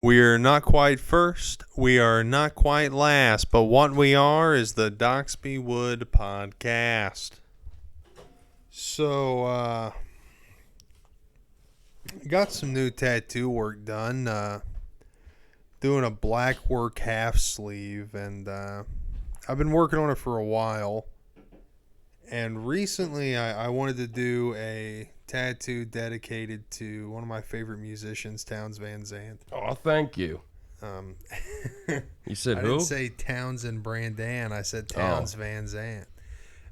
We're not quite first. We are not quite last. But what we are is the Doxby Wood podcast. So, got some new tattoo work done. Doing a black work half sleeve. And I've been working on it for a while. And recently I wanted to do a tattoo dedicated to one of my favorite musicians, Townes Van Zandt. Oh, thank you. You said I who? didn't say Townsend Brandan. I said Townes Van Zandt.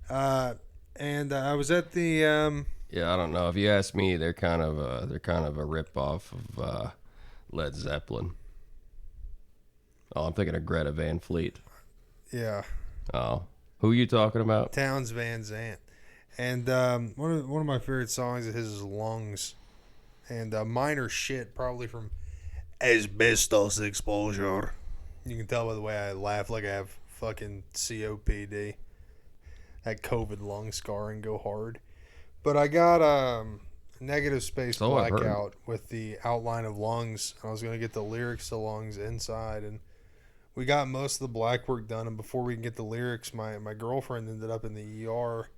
And I was at the Yeah, I don't know. If you ask me, they're kind of a rip off of Led Zeppelin. Oh, I'm thinking of Greta Van Fleet. yeah, Oh, who are you talking about? Townes Van Zandt. And one of my favorite songs of his is Lungs. And Minor Shit, probably from Asbestos Exposure. You can tell by the way I laugh like I have fucking COPD. That COVID lung scarring go hard. But I got negative space So I've heard. blackout with the outline of Lungs. I was going to get the lyrics to Lungs inside, and we got most of the black work done. And before we can get the lyrics, my girlfriend ended up in the ER,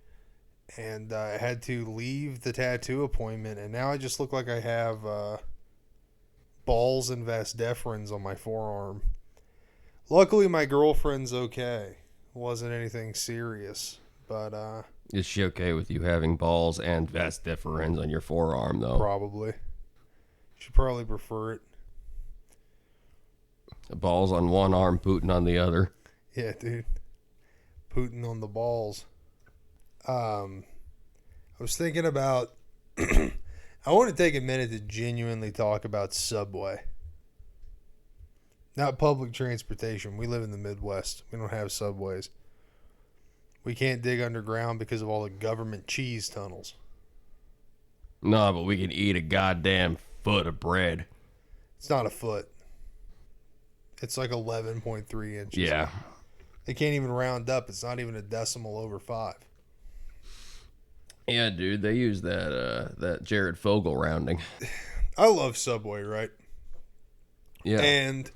and I had to leave the tattoo appointment. And now I just look like I have balls and vas deferens on my forearm. Luckily, my girlfriend's okay. Wasn't anything serious, but Is she okay with you having balls and vas deferens on your forearm, though? probably. She'd probably prefer it. Balls on one arm, Putin on the other. Yeah, dude. Putin on the balls. I was thinking about. I want to take a minute to genuinely talk about Subway. Not public transportation. We live in the Midwest. We don't have subways. We can't dig underground because of all the government cheese tunnels. No, but we can eat a goddamn foot of bread. It's not a foot. It's like 11.3 inches. Yeah. They can't even round up. It's not even a decimal over 5. Yeah, dude, they use that Jared Fogle rounding. I love Subway, right? Yeah. And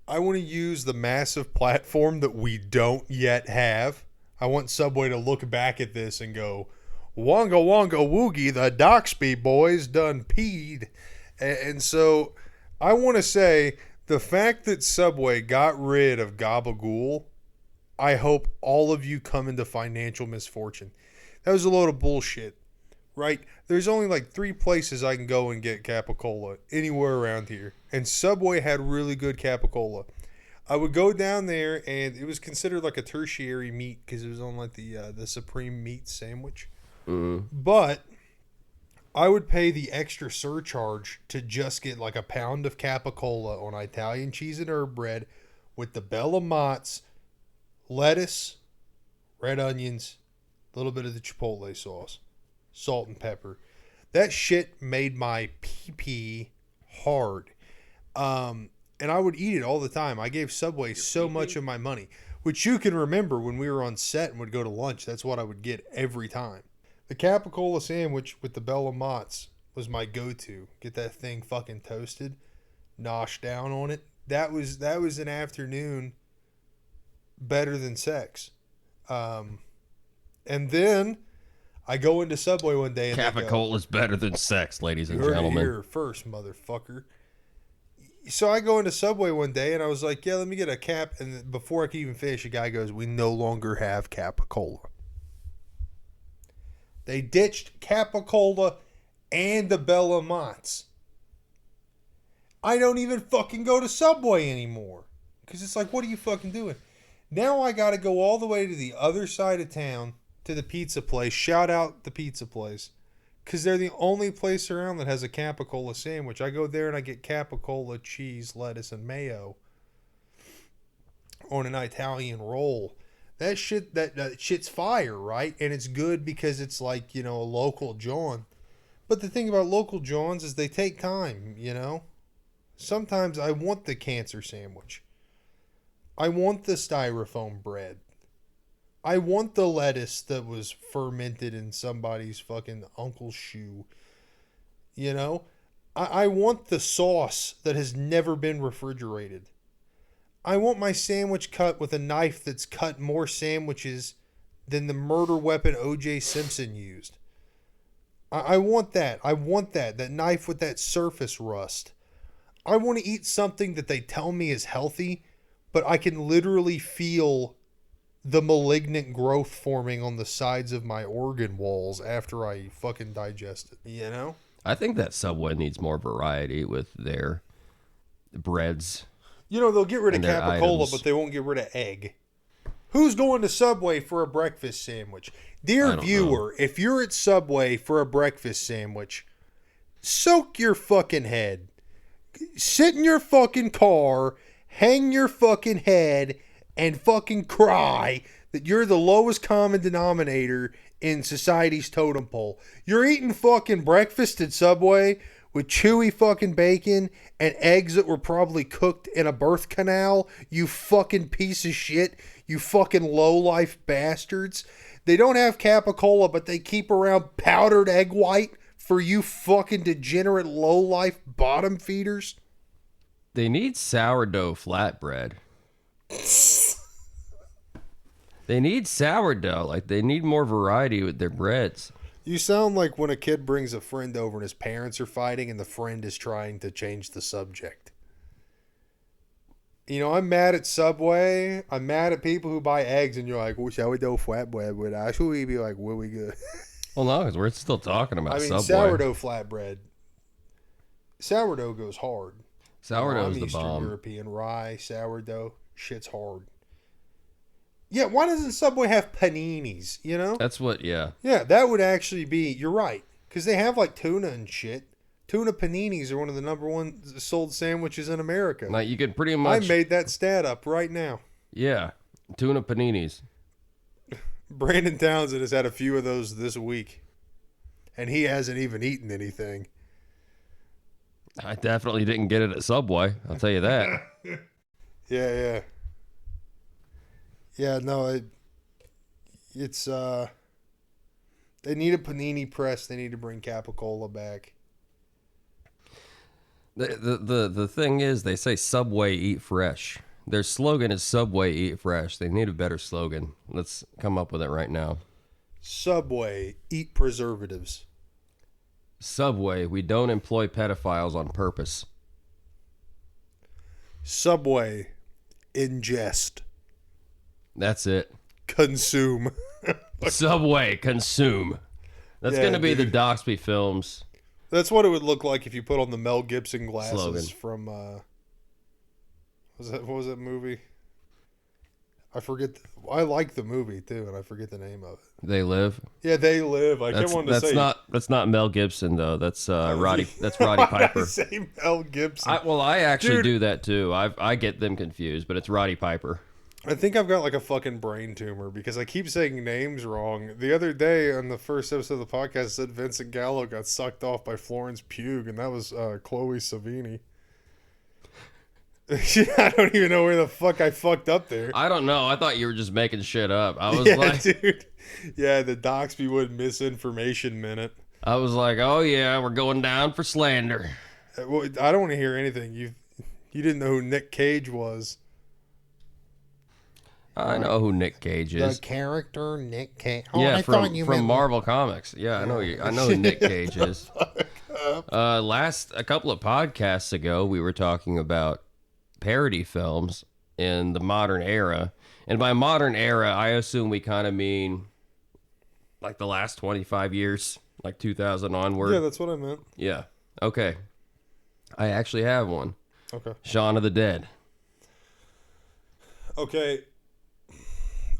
I want to use the massive platform that we don't yet have. I want Subway to look back at this and go, Wonga wonga woogie, the Doxby boys done peed. And so I want to say the fact that Subway got rid of Gabagool, I hope all of you come into financial misfortune. That was a load of bullshit, right? There's only like 3 places I can go and get Capicola anywhere around here. And Subway had really good Capicola. I would go down there, and it was considered like a tertiary meat because it was on like the supreme meat sandwich. But I would pay the extra surcharge to just get like a pound of Capicola on Italian cheese and herb bread with the Bella Mott's, lettuce, red onions, a little bit of the chipotle sauce, salt and pepper. That shit made my pee-pee hard. And I would eat it all the time. I gave Subway so much of my money, which you can remember when we were on set and would go to lunch. That's what I would get every time. The Capicola sandwich with the Bella Mott's was my go-to. Get that thing fucking toasted, nosh down on it. That was an afternoon better than sex. And then I go into Subway one day and Capicola's better than sex, ladies and you heard it gentlemen. here first, motherfucker. So I go into Subway one day and I was like, yeah, let me get a cap. And before I could even finish, a guy goes, we no longer have Capicola. They ditched Capicola and the Bella Mott's. I don't even fucking go to Subway anymore. Because it's like, what are you fucking doing? Now I got to go all the way to the other side of town to the pizza place. Shout out the pizza place. Because they're the only place around that has a Capicola sandwich. I go there and I get Capicola, cheese, lettuce, and mayo on an Italian roll. That shit's fire, right? And it's good because it's like, a local John. But the thing about local Johns is they take time, Sometimes I want the cancer sandwich. I want the styrofoam bread. I want the lettuce that was fermented in somebody's fucking uncle's shoe. I want the sauce that has never been refrigerated. I want my sandwich cut with a knife that's cut more sandwiches than the murder weapon O.J. Simpson used. I want that. I want that. That knife with that surface rust. I want to eat something that they tell me is healthy, but I can literally feel the malignant growth forming on the sides of my organ walls after I fucking digest it. You know? I think that Subway needs more variety with their breads. You know, they'll get rid of their capicola, items. but they won't get rid of egg. Who's going to Subway for a breakfast sandwich? Dear viewer, if you're at Subway for a breakfast sandwich, soak your fucking head. Sit in your fucking car, hang your fucking head, and fucking cry that you're the lowest common denominator in society's totem pole. You're eating fucking breakfast at Subway with chewy fucking bacon and eggs that were probably cooked in a birth canal. You fucking piece of shit. You fucking low-life bastards. They don't have capicola, but they keep around powdered egg white for you fucking degenerate low-life bottom feeders. They need sourdough flatbread. They need sourdough. Like, they need more variety with their breads. You sound like when a kid brings a friend over and his parents are fighting and the friend is trying to change the subject. You know, I'm mad at Subway. I'm mad at people who buy eggs and you're like, well, sourdough flatbread would actually be like really good. Well, no, because we're still talking about Subway. Sourdough flatbread. Sourdough goes hard. Sourdough's I'm the Eastern bomb. European rye, sourdough, shit's hard. Yeah, why doesn't Subway have paninis, you know? That's what, yeah. Yeah, that would actually be, you're right. Because they have like tuna and shit. Tuna paninis are one of the number one sold sandwiches in America. Like, you could pretty much... I made that stat up right now. Yeah, tuna paninis. Brandon Townsend has had a few of those this week. And he hasn't even eaten anything. I definitely didn't get it at Subway. I'll tell you that. Yeah. Yeah, no, it's they need a panini press. They need to bring capicola back. The thing is, they say Subway eat fresh. Their slogan is Subway eat fresh. They need a better slogan. Let's come up with it right now. Subway eat preservatives. Subway, we don't employ pedophiles on purpose. Subway ingest. That's it. Consume. Subway consume. That's Yeah, going to be dude. the Doxby Films. That's what it would look like if you put on the Mel Gibson glasses Slogan. from what was that movie? I forget. I like the movie too, and I forget the name of it. They Live. Yeah, They Live. I kept wanting to say That's not Mel Gibson though. That's Roddy. That's Roddy Why did I Piper. say Mel Gibson. I actually Dude. do that too. I get them confused, but it's Roddy Piper. I think I've got like a fucking brain tumor because I keep saying names wrong. The other day on the first episode of the podcast, it said Vincent Gallo got sucked off by Florence Pugh, and that was Chloe Savini. I don't even know where the fuck I fucked up there. I don't know. I thought you were just making shit up. I was Yeah, like, dude. Yeah, the DOXBYWOOD misinformation minute. oh yeah, we're going down for slander. Well, I don't want to hear anything. You didn't know who Nick Cage was. I know who Nick Cage is. The character Nick Cage. Yeah, from Marvel Comics. Yeah, I know who Nick Cage is. A couple of podcasts ago, we were talking about parody films in the modern era, and by modern era, I assume we kind of mean like the last 25 years, like 2000 onward. Yeah, that's what I meant. Yeah. Okay. I actually have one. Okay. Shaun of the Dead. Okay.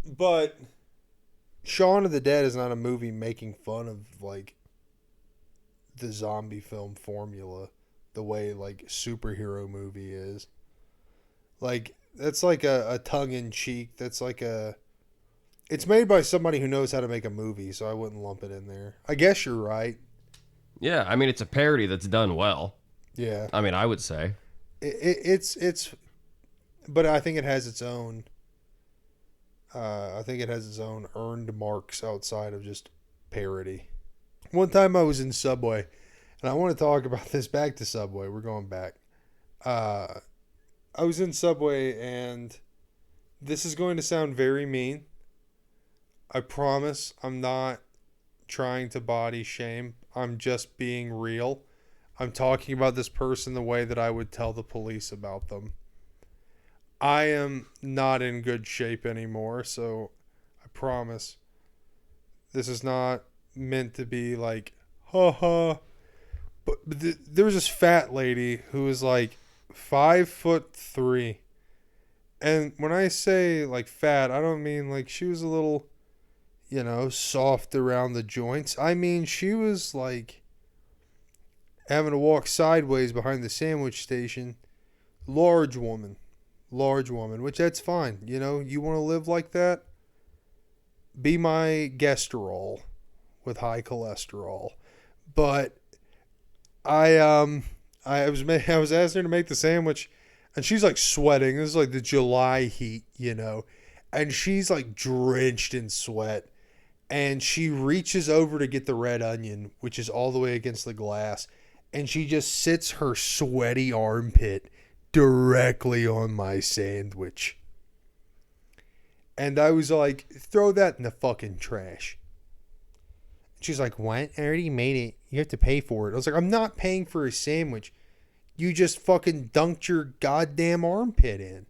But Shaun of the Dead is not a movie making fun of like the zombie film formula the way like superhero movie is. Like that's like a tongue in cheek. That's like it's made by somebody who knows how to make a movie, so I wouldn't lump it in there. I guess you're right. Yeah, I mean, it's a parody that's done well. Yeah. I mean, I would say. It's but I think it has its own earned marks outside of just parody. One time I was in Subway And I want to talk about this back to Subway. We're going back. I was in Subway, and this is going to sound very mean. I promise I'm not trying to body shame. I'm just being real. I'm talking about this person the way that I would tell the police about them. I am not in good shape anymore, so I promise this is not meant to be like, ha ha. But there was this fat lady who was like 5'3", and when I say like fat, I don't mean like she was a little, soft around the joints. I mean she was like having to walk sideways behind the sandwich station. Large woman, which that's fine. You want to live like that? Be my guesterol with high cholesterol. But I was asking her to make the sandwich, and she's like sweating. This is like the July heat, and she's like drenched in sweat. And she reaches over to get the red onion, which is all the way against the glass, and she just sits her sweaty armpit directly on my sandwich. And I was like, throw that in the fucking trash. She's like, what? I already made it. You have to pay for it. I was like, I'm not paying for a sandwich. You just fucking dunked your goddamn armpit in.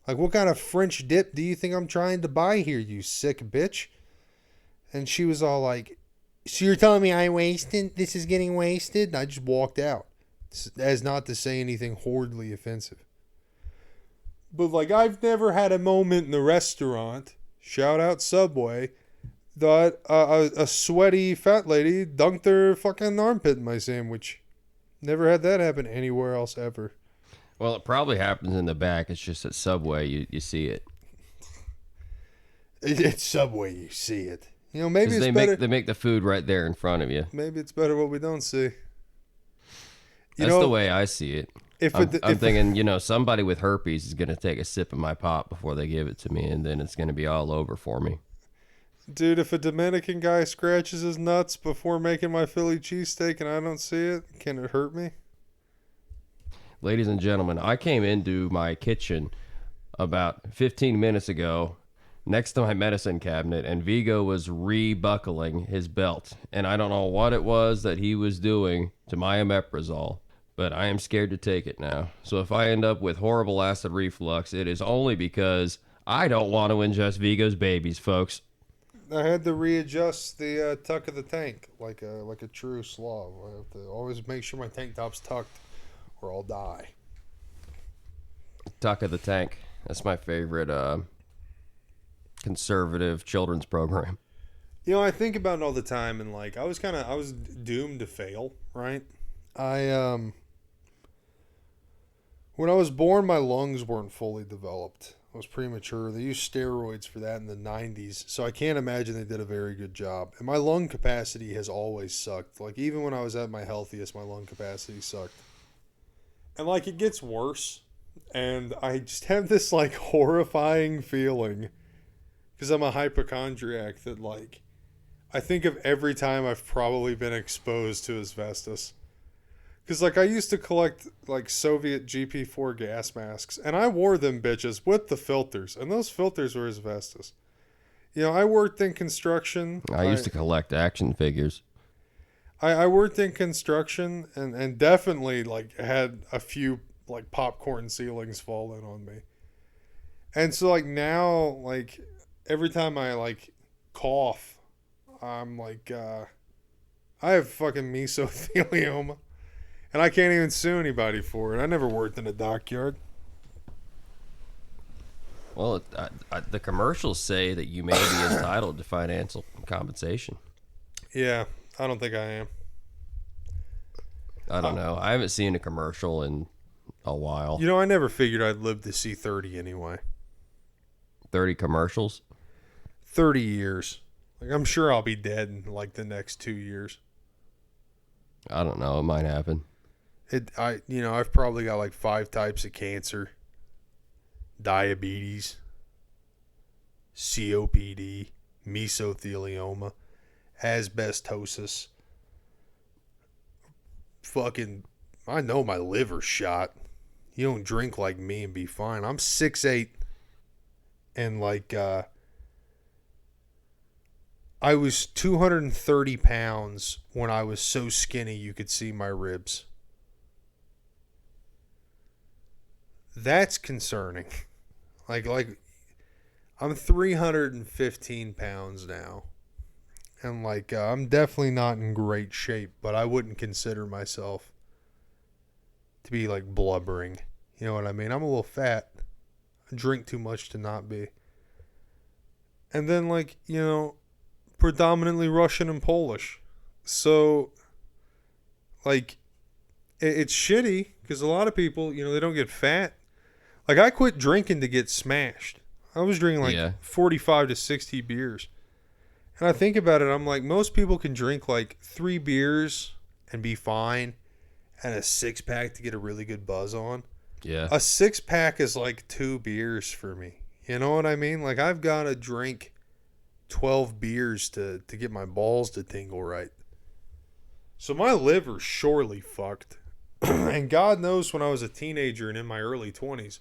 Like, what kind of French dip do you think I'm trying to buy here, you sick bitch? And she was all like, so you're telling me I wasted? This is getting wasted? And I just walked out. As not to say anything horribly offensive. But, like, I've never had a moment in the restaurant, shout out Subway, that a sweaty fat lady dunked her fucking armpit in my sandwich. Never had that happen anywhere else ever. Well, it probably happens in the back. It's just at Subway you see it. It's Subway, you see it. Maybe it's better. They make the food right there in front of you. Maybe it's better what we don't see. That's the way I see it. I'm thinking, somebody with herpes is going to take a sip of my pop before they give it to me, and then it's going to be all over for me. Dude, if a Dominican guy scratches his nuts before making my Philly cheesesteak and I don't see it, can it hurt me? Ladies and gentlemen, I came into my kitchen about 15 minutes ago next to my medicine cabinet, and Vigo was rebuckling his belt. And I don't know what it was that he was doing to my omeprazole, but I am scared to take it now. So if I end up with horrible acid reflux, it is only because I don't want to ingest Vigo's babies, folks. I had to readjust the tuck of the tank like a true Slav. I have to always make sure my tank top's tucked or I'll die. Tuck of the Tank. That's my favorite conservative children's program. I think about it all the time, and like I was doomed to fail, right? When I was born, my lungs weren't fully developed. I was premature. They used steroids for that in the 90s, so I can't imagine they did a very good job. And my lung capacity has always sucked. Like, even when I was at my healthiest, my lung capacity sucked. And, like, it gets worse. And I just have this, like, horrifying feeling, because I'm a hypochondriac, that, like, I think of every time I've probably been exposed to asbestos. Because, like, I used to collect, like, Soviet GP4 gas masks, and I wore them bitches with the filters, and those filters were asbestos. I worked in construction. I used to collect action figures. I worked in construction, and definitely, like, had a few, like, popcorn ceilings fall in on me. And so, like, now, like, every time I, like, cough, I'm, like, I have fucking mesothelioma. And I can't even sue anybody for it. I never worked in a dockyard. Well, the commercials say that you may be entitled to financial compensation. Yeah, I don't think I am. I don't know. I haven't seen a commercial in a while. I never figured I'd live to see 30 anyway. 30 commercials? 30 years. Like, I'm sure I'll be dead in, like, the next 2 years. I don't know. It might happen. I've probably got like 5 types of cancer, diabetes, COPD, mesothelioma, asbestosis, I know my liver's shot. You don't drink like me and be fine. I'm 6'8", and like I was 230 pounds when I was so skinny you could see my ribs. That's concerning. Like I'm 315 pounds now. And like I'm definitely not in great shape, but I wouldn't consider myself to be like blubbering. You know what I mean? I'm a little fat. I drink too much to not be. And then like, you know, predominantly Russian and Polish. So like it's shitty because a lot of people, you know, they don't get fat. Like I quit drinking to get smashed. I was drinking like 45 to 60 beers. And I think about it, I'm like, most people can drink like 3 beers and be fine, and a 6-pack to get a really good buzz on. Yeah. A 6-pack is like 2 beers for me. You know what I mean? Like I've got to drink 12 beers to get my balls to tingle right. So my liver's surely fucked. And God knows when I was a teenager and in my early 20s,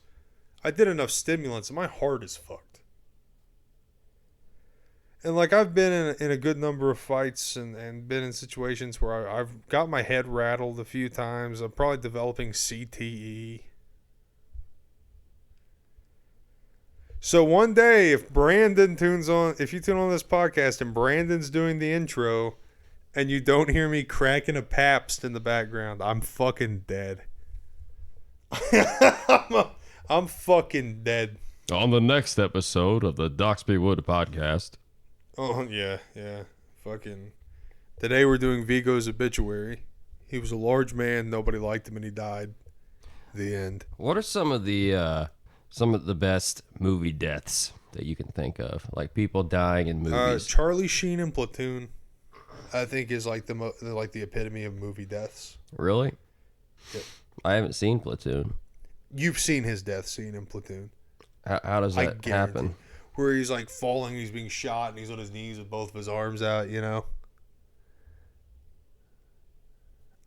I did enough stimulants and my heart is fucked. And like I've been in a good number of fights and been in situations where I've got my head rattled a few times. I'm probably developing CTE. So one day, if you tune on this podcast and Brandon's doing the intro and you don't hear me cracking a Pabst in the background, I'm fucking dead. I'm fucking dead. On the next episode of the Doxby Wood podcast. Oh, yeah. Fucking. Today we're doing Vigo's obituary. He was a large man. Nobody liked him and he died. The end. What are some of the best movie deaths that you can think of? Like people dying in movies. Charlie Sheen in Platoon, I think, is like the epitome of movie deaths. Really? Yep. I haven't seen Platoon. You've seen his death scene in Platoon. How does that happen? Where he's like falling, he's being shot, and he's on his knees with both of his arms out, you know?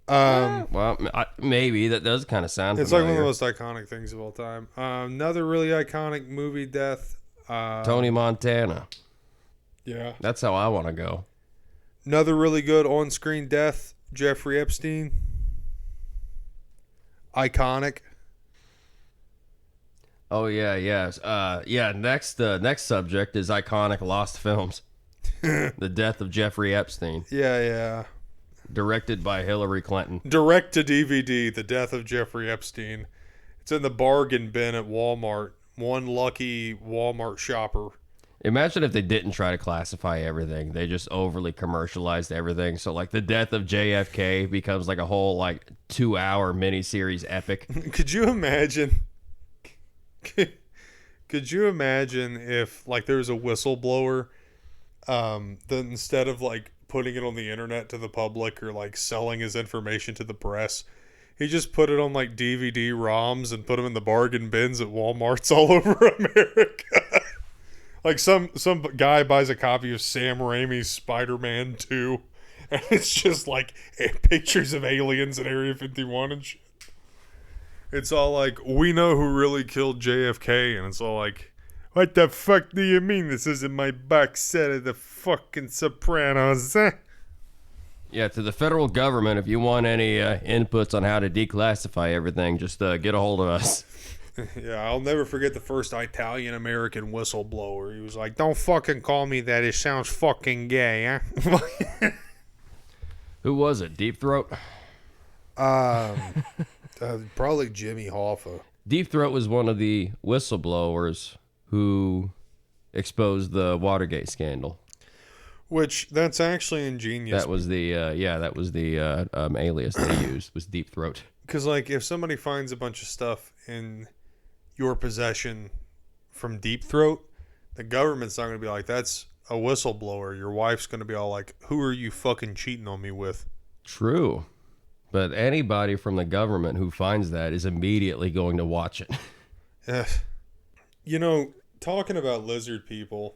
Well, maybe that does kind of sound It's familiar. like one of the most iconic things of all time. Another really iconic movie death. Tony Montana. Yeah. That's how I want to go. Another really good on-screen death, Jeffrey Epstein. Iconic. Oh yeah. Next subject is iconic lost films. The death of Jeffrey Epstein. Yeah. Directed by Hillary Clinton. Direct to DVD, The Death of Jeffrey Epstein. It's in the bargain bin at Walmart. One lucky Walmart shopper. Imagine if they didn't try to classify everything. They just overly commercialized everything. So like the death of JFK becomes like a whole like 2-hour miniseries epic. Could you imagine? Could you imagine if like there was a whistleblower, then instead of like putting it on the internet to the public or like selling his information to the press, he just put it on like DVD ROMs and put them in the bargain bins at Walmarts all over America. Like some guy buys a copy of Sam Raimi's Spider-Man 2 and it's just like pictures of aliens in Area 51 and shit. It's all like, we know who really killed JFK, and it's all like, what the fuck do you mean this isn't my box set of the fucking Sopranos? Yeah, to the federal government, if you want any inputs on how to declassify everything, just get a hold of us. Yeah, I'll never forget the first Italian-American whistleblower. He was like, don't fucking call me that. It sounds fucking gay, huh? Who was it? Deep Throat? Probably Jimmy Hoffa. Deep Throat was one of the whistleblowers who exposed the Watergate scandal. Which, that's actually ingenious. That was the alias they used, was Deep Throat. Because, like, if somebody finds a bunch of stuff in your possession from Deep Throat, the government's not going to be like, that's a whistleblower. Your wife's going to be all like, who are you fucking cheating on me with? True. But anybody from the government who finds that is immediately going to watch it. Yeah. You know, talking about lizard people,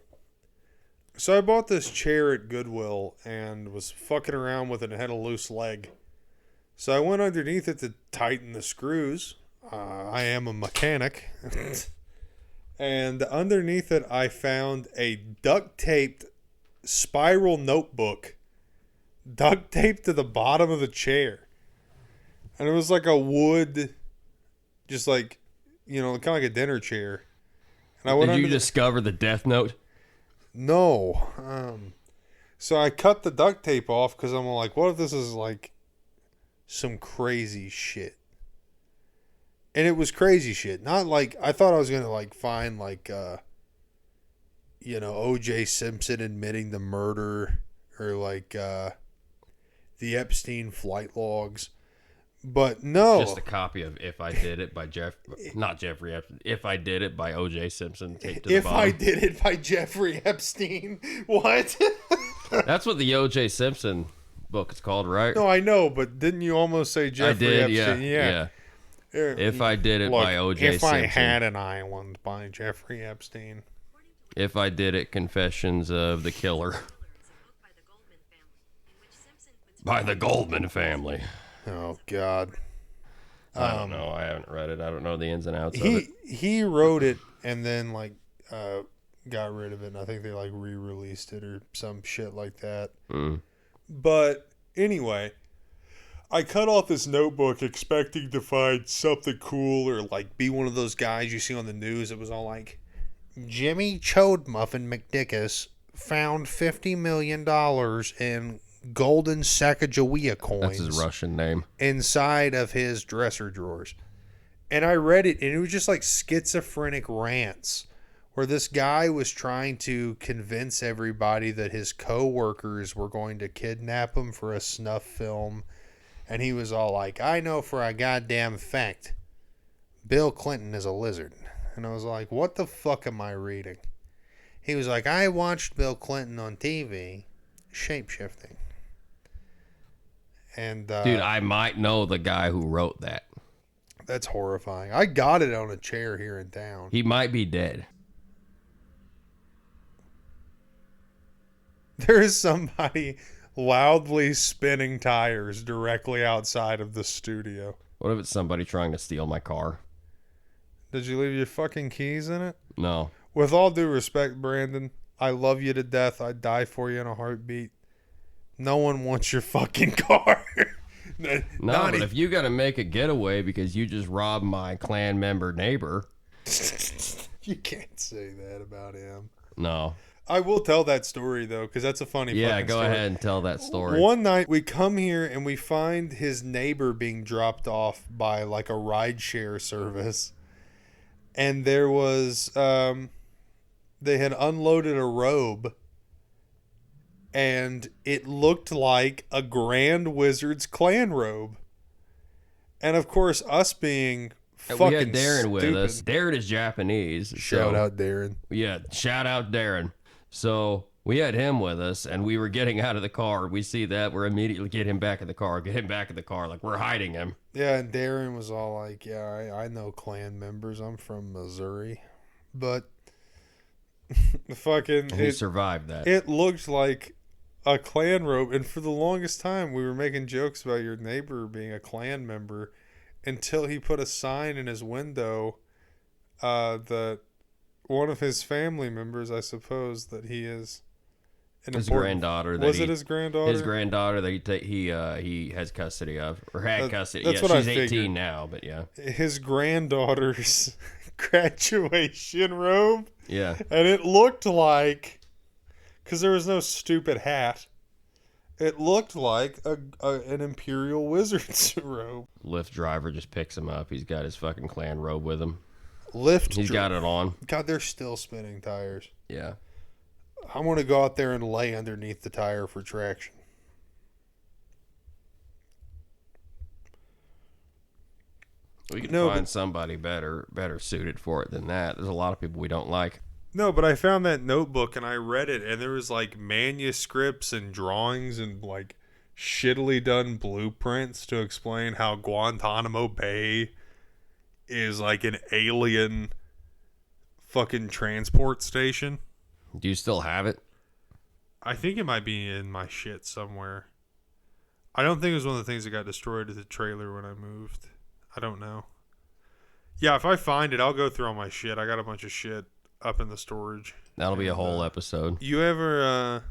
so I bought this chair at Goodwill and was fucking around with it and had a loose leg. So I went underneath it to tighten the screws. I am a mechanic. And underneath it, I found a duct taped spiral notebook duct taped to the bottom of the chair. And it was like a wood, just like, kind of like a dinner chair. And I went Did you under discover the Death Note? No. So I cut the duct tape off because I'm like, what if this is like some crazy shit? And it was crazy shit. Not like, I thought I was going to like find like, O.J. Simpson admitting the murder or like the Epstein flight logs. But no. Just a copy of If I Did It by not Jeffrey Epstein. If I Did It by O.J. Simpson taped to the bottom. If I Did It by Jeffrey Epstein. What? That's what the O.J. Simpson book is called, right? No, I know, but didn't you almost say Jeffrey Epstein? Yeah. If I Did It by O.J. If Simpson. I Had an Island by Jeffrey Epstein. If I Did It, Confessions of the Killer. By the Goldman Family. Oh, God. I don't know. I haven't read it. I don't know the ins and outs of it. He wrote it and then, got rid of it. And I think they, re-released it or some shit like that. Mm. But, anyway, I cut off this notebook expecting to find something cool or, be one of those guys you see on the news. It was all like, Jimmy Chode Muffin McDickus found $50 million in golden Sacagawea coins. That's his Russian name. Inside of his dresser drawers. And I read it, and it was just like schizophrenic rants where this guy was trying to convince everybody that his co-workers were going to kidnap him for a snuff film. And he was all like, I know for a goddamn fact Bill Clinton is a lizard. And I was like, what the fuck am I reading? He was like, I watched Bill Clinton on TV shape-shifting. And dude, I might know the guy who wrote that. That's horrifying. I got it on a chair here in town. He might be dead. There is somebody loudly spinning tires directly outside of the studio. What if it's somebody trying to steal my car? Did you leave your fucking keys in it? No. With all due respect, Brandon, I love you to death. I'd die for you in a heartbeat. No one wants your fucking car. No, but if you got to make a getaway because you just robbed my clan member neighbor. You can't say that about him. No. I will tell that story, though, because that's a funny fucking story. Yeah, go ahead and tell that story. One night, we come here and we find his neighbor being dropped off by, a rideshare service. And there was, they had unloaded a robe. And it looked like a Grand Wizard's clan robe. And, of course, us being fucking we had Darren stupid. with us. Darren is Japanese. Shout out Darren. Yeah, shout out Darren. So we had him with us, and we were getting out of the car. We see that. We're immediately get him back in the car. Get him back in the car. Like, we're hiding him. Yeah, and Darren was all like, yeah, I know clan members. I'm from Missouri. But fucking... And he survived that. It looked like a clan robe. And for the longest time, we were making jokes about your neighbor being a clan member until he put a sign in his window that one of his family members, I suppose, that he is his granddaughter. Was it his granddaughter? His granddaughter that he has custody of, or had custody. That's yeah, what she's I 18 figured. now, but yeah. His granddaughter's graduation robe. Yeah. And it looked like, because there was no stupid hat, it looked like an Imperial Wizard's robe. Lyft driver just picks him up. He's got his fucking clan robe with him. He's got it on. God, they're still spinning tires. Yeah. I'm going to go out there and lay underneath the tire for traction. We can find somebody better suited for it than that. There's a lot of people we don't like. No, but I found that notebook and I read it, and there was manuscripts and drawings and shittily done blueprints to explain how Guantanamo Bay is an alien fucking transport station. Do you still have it? I think it might be in my shit somewhere. I don't think it was one of the things that got destroyed as a trailer when I moved. I don't know. Yeah, if I find it, I'll go through all my shit. I got a bunch of shit up in the storage. That'll be a whole episode. You ever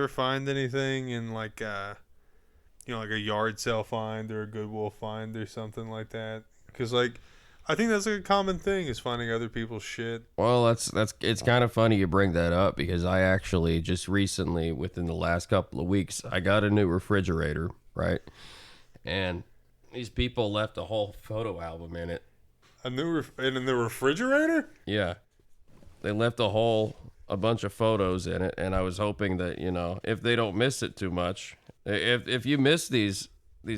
find anything in like like a yard sale find or a Goodwill find or something like that? Because like, I think that's like a common thing is finding other people's shit. Well, it's kind of funny you bring that up because I actually just recently, within the last couple of weeks, I got a new refrigerator, right? And these people left a whole photo album in it. In the refrigerator? Yeah. They left a bunch of photos in it, and I was hoping that, if they don't miss it too much, if you miss these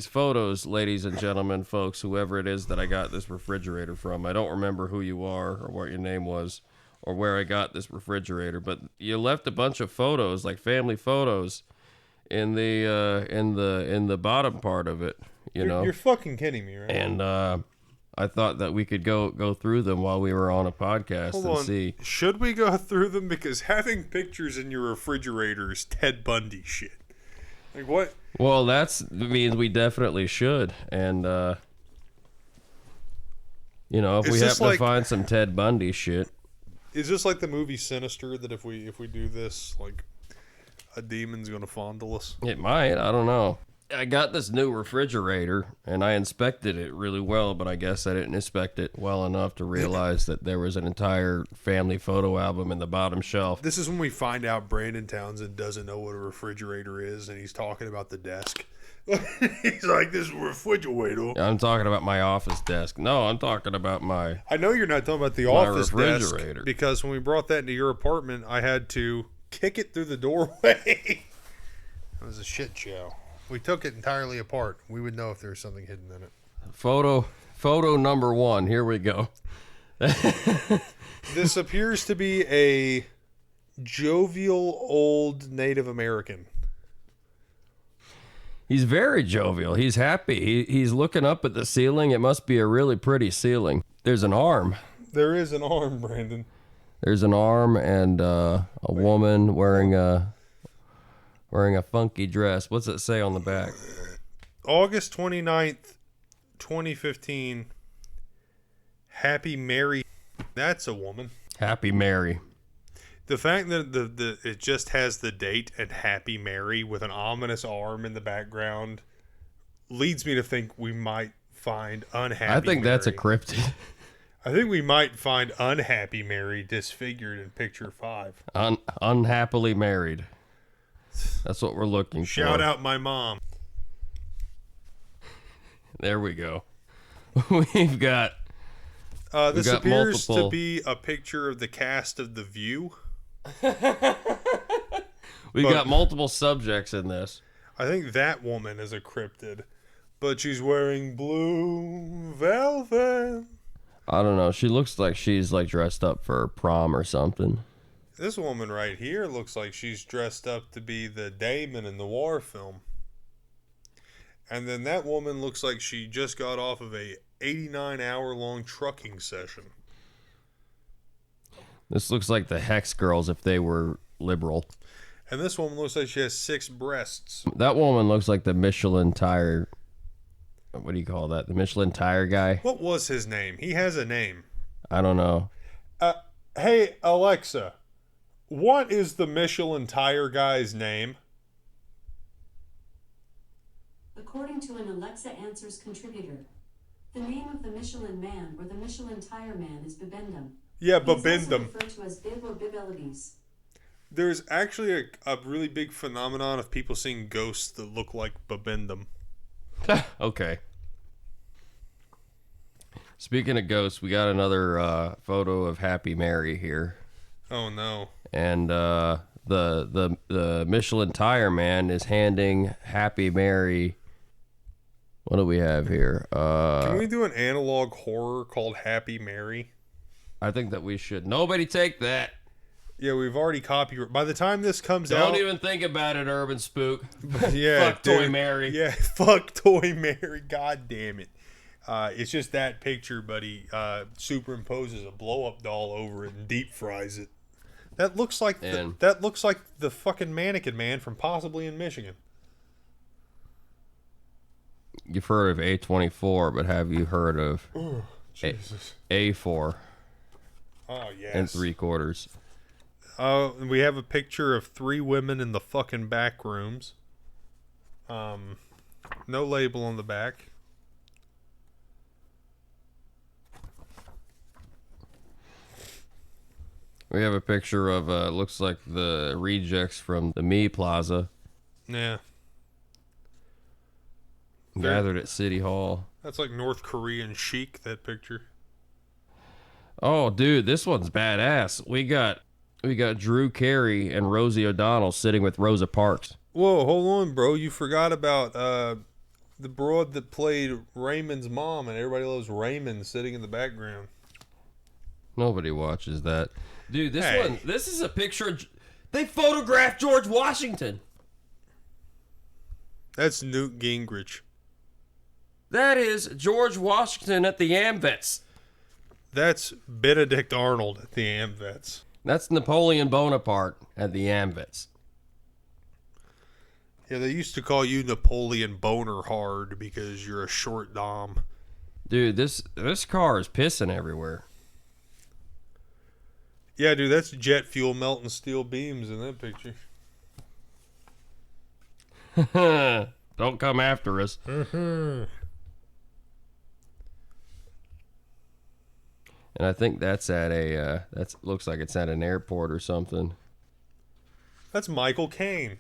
photos, ladies and gentlemen, folks, whoever it is that I got this refrigerator from, I don't remember who you are or what your name was or where I got this refrigerator, but you left a bunch of photos, like family photos, in the bottom part of it, You're fucking kidding me, right? And I thought that we could go through them while we were on a podcast see. Should we go through them? Because having pictures in your refrigerator is Ted Bundy shit. Like what? Well, that means we definitely should. And, if we happen to find some Ted Bundy shit. Is this like the movie Sinister that if we do this, like a demon's going to fondle us? It might. I don't know. I got this new refrigerator, and I inspected it really well, but I guess I didn't inspect it well enough to realize that there was an entire family photo album in the bottom shelf. This is when we find out Brandon Townsend doesn't know what a refrigerator is, and he's talking about the desk. He's like, this is a refrigerator. I'm talking about my office desk. No, I'm talking about my... I know you're not talking about the office refrigerator. Desk, because when we brought that into your apartment, I had to kick it through the doorway. It was a shit show. We took it entirely apart. We would know if there was something hidden in it. Photo number 1. Here we go. This appears to be a jovial old Native American. He's very jovial. He's happy. He's looking up at the ceiling. It must be a really pretty ceiling. There's an arm. There is an arm, Brandon. There's an arm and a woman wearing a funky dress. What's it say on the back? August 29th, 2015. Happy Mary. That's a woman. Happy Mary. The fact that it just has the date and Happy Mary with an ominous arm in the background leads me to think we might find unhappy I think Mary. that's a cryptid. I think we might find unhappy Mary disfigured in picture 5. Unhappily married. That's what we're looking for. Shout out my mom. There we go. We've got... this appears to be a picture of the cast of The View. We got multiple subjects in this. I think that woman is a cryptid, but she's wearing blue velvet. I don't know. She looks like she's like dressed up for prom or something. This woman right here looks like she's dressed up to be the Damon in the war film. And then that woman looks like she just got off of a 89-hour-long trucking session. This looks like the Hex Girls if they were liberal. And this woman looks like she has 6 breasts. That woman looks like the Michelin tire... What do you call that? The Michelin tire guy? What was his name? He has a name. I don't know. Hey, Alexa, what is the Michelin tire guy's name? According to an Alexa Answers contributor, the name of the Michelin Man or the Michelin Tire Man is Bibendum. Yeah, He is also Bibendum. referred to as Bib or Bibelides. There's actually a really big phenomenon of people seeing ghosts that look like Bibendum. Okay. Speaking of ghosts, we got another photo of Happy Mary here. Oh no. And the Michelin tire man is handing Happy Mary... What do we have here? Can we do an analog horror called Happy Mary? I think that we should. Nobody take that. Yeah, we've already copied. By the time this comes out... Don't even think about it, Urban Spook. Yeah, Fuck Toy Mary. Yeah, fuck Toy Mary. God damn it. It's just that picture, but he superimposes a blow-up doll over it and deep fries it. That looks like the fucking Mannequin Man from Possibly in Michigan. You've heard of A24, but have you heard of Jesus. A4 Oh, yes. and 3/4? We have a picture of 3 women in the fucking back rooms. No label on the back. We have a picture of, looks like the rejects from the Me Plaza Yeah. gathered at City Hall. That's like North Korean chic, that picture. Oh, dude, this one's badass. We got Drew Carey and Rosie O'Donnell sitting with Rosa Parks. Whoa, hold on, bro. You forgot about the broad that played Raymond's mom, and everybody loves Raymond sitting in the background. Nobody watches that. Dude, Hey. this is a picture of, they photographed George Washington. That's Newt Gingrich. That is George Washington at the AMVETS. That's Benedict Arnold at the AmVets. That's Napoleon Bonaparte at the AMVETS. Yeah, they used to call you Napoleon Boner Hard because you're a short dom. Dude, this car is pissing everywhere. Yeah, dude, that's jet fuel melting steel beams in that picture. Don't come after us. Mm-hmm. And I think that's at a looks like it's at an airport or something. That's Michael Caine.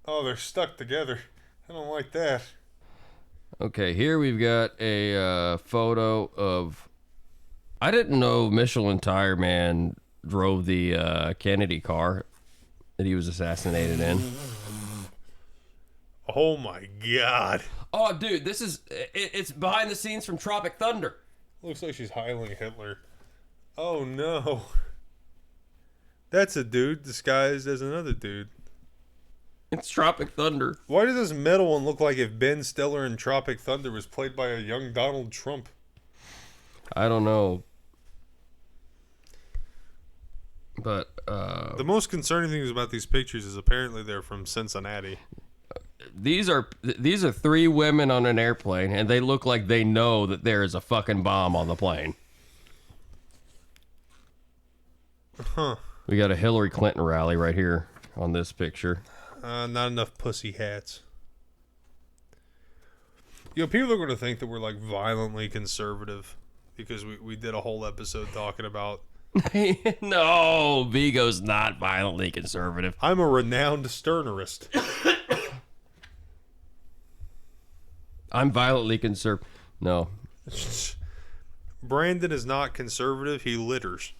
Oh, they're stuck together. I don't like that. Okay, here we've got a photo of. I didn't know Michelin Tire Man drove the Kennedy car that he was assassinated in. Oh my god. Oh, dude, this is it's behind the scenes from Tropic Thunder. Looks like she's Heiling Hitler. Oh no. That's a dude disguised as another dude. It's Tropic Thunder. Why does this metal one look like if Ben Stiller in Tropic Thunder was played by a young Donald Trump? I don't know. But The most concerning things about these pictures is apparently they're from Cincinnati. these are 3 women on an airplane, and they look like they know that there is a fucking bomb on the plane. Huh. We got a Hillary Clinton rally right here on this picture. Not enough pussy hats. You know, people are going to think that we're like violently conservative because we did a whole episode talking about. No, Vigo's not violently conservative. I'm a renowned sternerist. I'm violently conservative. No. Brandon is not conservative. He litters.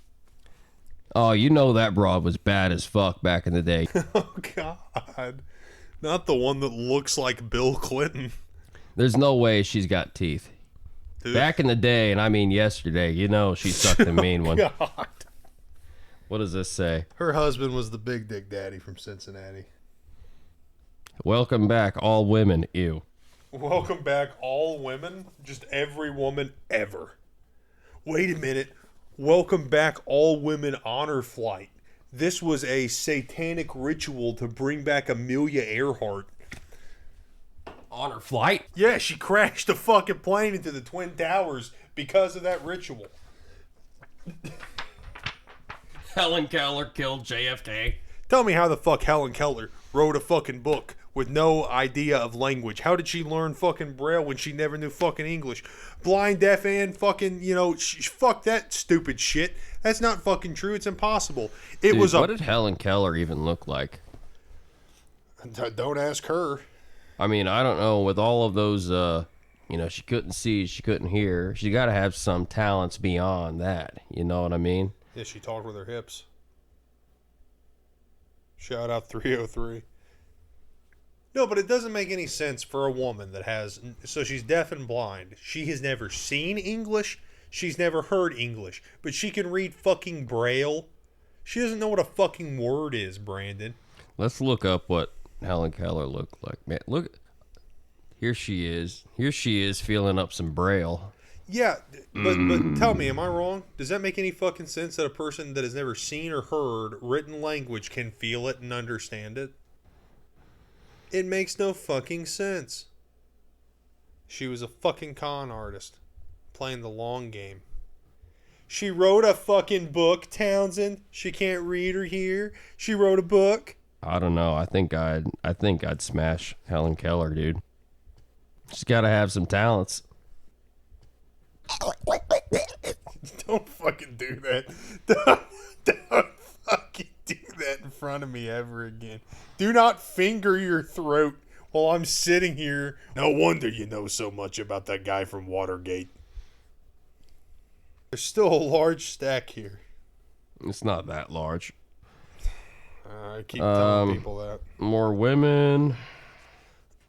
Oh, you know that broad was bad as fuck back in the day. Oh, God. Not the one that looks like Bill Clinton. There's no way she's got teeth. Dude. Back in the day, and I mean yesterday, you know she sucked the mean one. God. What does this say? Her husband was the big dick daddy from Cincinnati. Welcome back, all women. Ew. Welcome back, all women. Just every woman ever. Wait a minute. Welcome back, all women honor flight. This was a satanic ritual to bring back Amelia Earhart. Honor flight? Yeah, she crashed the fucking plane into the Twin Towers because of that ritual. Helen Keller killed JFK. Tell me how the fuck Helen Keller wrote a fucking book with no idea of language. How did she learn fucking Braille when she never knew fucking English? Blind, deaf, and fucking, fuck that stupid shit. That's not fucking true. It's impossible. It Dude, was what did Helen Keller even look like? Don't ask her. I mean, I don't know. With all of those, she couldn't see, she couldn't hear. She got to have some talents beyond that. You know what I mean? Yeah, she talked with her hips. Shout out 303. No, but it doesn't make any sense for a woman that has... So she's deaf and blind. She has never seen English. She's never heard English. But she can read fucking Braille. She doesn't know what a fucking word is, Brandon. Let's look up what Helen Keller looked like. Man, look. Here she is. Here she is feeling up some Braille. Yeah, but tell me, am I wrong? Does that make any fucking sense that a person that has never seen or heard written language can feel it and understand it? It makes no fucking sense. She was a fucking con artist. Playing the long game. She wrote a fucking book, Townsend. She can't read or hear. She wrote a book. I don't know. I think I'd smash Helen Keller, dude. She's got to have some talents. Don't fucking do that. Don't fucking do that in front of me ever again. Do not finger your throat while I'm sitting here. No wonder you know so much about that guy from Watergate. There's still a large stack here. It's not that large. I keep telling people that. More women.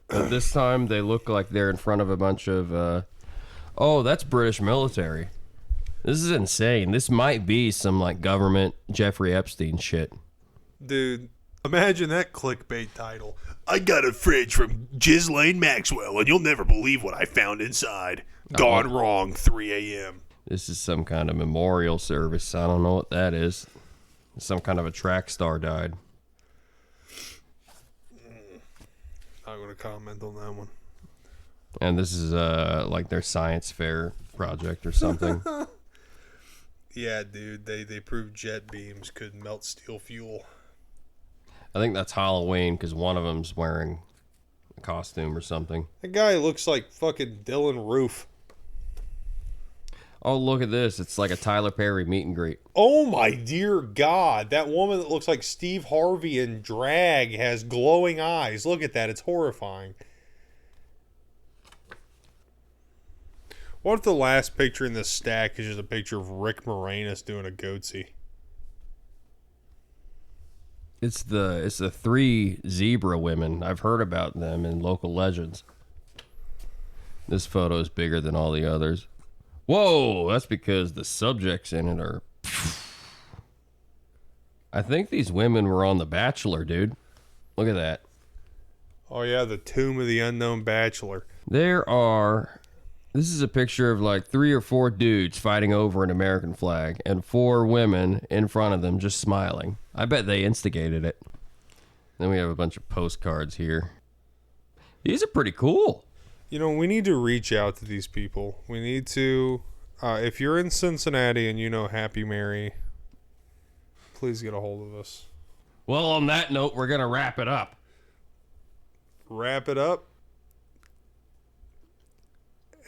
But this time they look like they're in front of a bunch of... oh, that's British military. This is insane. This might be some like government Jeffrey Epstein shit. Dude, imagine that clickbait title. I got a fridge from Ghislaine Maxwell, and you'll never believe what I found inside. Gone wrong, 3 a.m. This is some kind of memorial service. I don't know what that is. Some kind of a track star died. Not going to comment on that one. And this is like their science fair project or something. Yeah, dude, they proved jet beams could melt steel fuel. I think that's Halloween because one of them's wearing a costume or something. That guy looks like fucking Dylan Roof. Oh, look at this. It's like a Tyler Perry meet and greet. Oh my dear God. That woman that looks like Steve Harvey in drag has glowing eyes. Look at that. It's horrifying. What if the last picture in this stack is just a picture of Rick Moranis doing a goatsy? It's the 3 zebra women. I've heard about them in local legends. This photo is bigger than all the others. Whoa, that's because the subjects in it are... I think these women were on The Bachelor, dude. Look at that. Oh yeah, the Tomb of the Unknown Bachelor. This is a picture of like 3 or 4 dudes fighting over an American flag and 4 women in front of them just smiling. I bet they instigated it. Then we have a bunch of postcards here. These are pretty cool. You know, we need to reach out to these people. We need to, if you're in Cincinnati and you know Happy Mary, please get a hold of us. Well, on that note, we're going to wrap it up. Wrap it up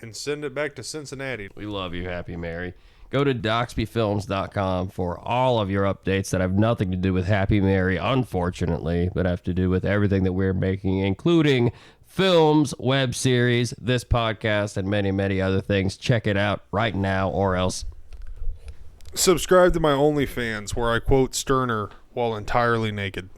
and send it back to Cincinnati. We love you, Happy Mary. Go to DOXBYFilms.com for all of your updates that have nothing to do with Happy Mary, unfortunately, but have to do with everything that we're making, including films, web series, this podcast, and many, many other things. Check it out right now or else. Subscribe to my OnlyFans where I quote Sterner while entirely naked.